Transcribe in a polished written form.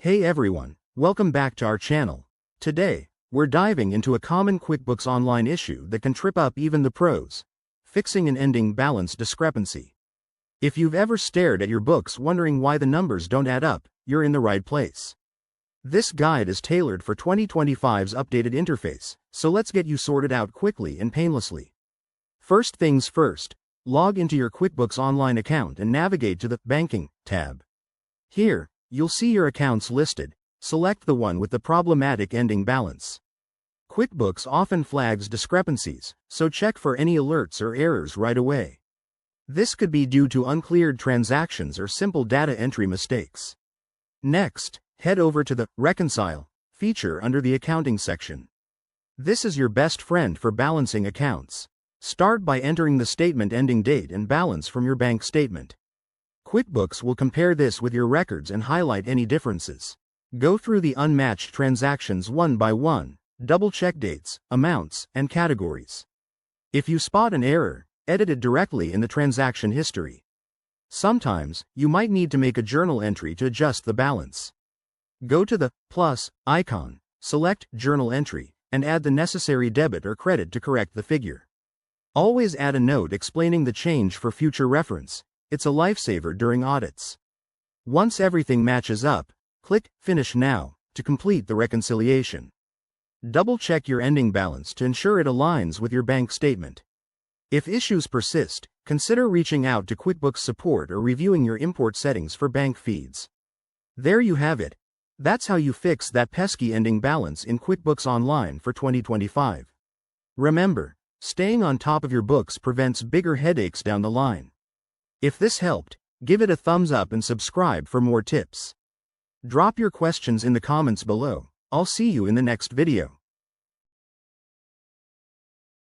Hey everyone, welcome back to our channel. Today, we're diving into a common QuickBooks Online issue that can trip up even the pros: fixing an ending balance discrepancy. If you've ever stared at your books wondering why the numbers don't add up, you're in the right place. This guide is tailored for 2025's updated interface, so let's get you sorted out quickly and painlessly. First things first, log into your QuickBooks Online account and navigate to the Banking tab. Here, you'll see your accounts listed. Select the one with the problematic ending balance. QuickBooks often flags discrepancies, so check for any alerts or errors right away. This could be due to uncleared transactions or simple data entry mistakes. Next, head over to the Reconcile feature under the Accounting section. This is your best friend for balancing accounts. Start by entering the statement ending date and balance from your bank statement. QuickBooks will compare this with your records and highlight any differences. Go through the unmatched transactions one by one, double-check dates, amounts, and categories. If you spot an error, edit it directly in the transaction history. Sometimes, you might need to make a journal entry to adjust the balance. Go to the plus icon, select Journal Entry, and add the necessary debit or credit to correct the figure. Always add a note explaining the change for future reference. It's a lifesaver during audits. Once everything matches up, click Finish Now to complete the reconciliation. Double-check your ending balance to ensure it aligns with your bank statement. If issues persist, consider reaching out to QuickBooks support or reviewing your import settings for bank feeds. There you have it. That's how you fix that pesky ending balance in QuickBooks Online for 2025. Remember, staying on top of your books prevents bigger headaches down the line. If this helped, give it a thumbs up and subscribe for more tips. Drop your questions in the comments below. I'll see you in the next video.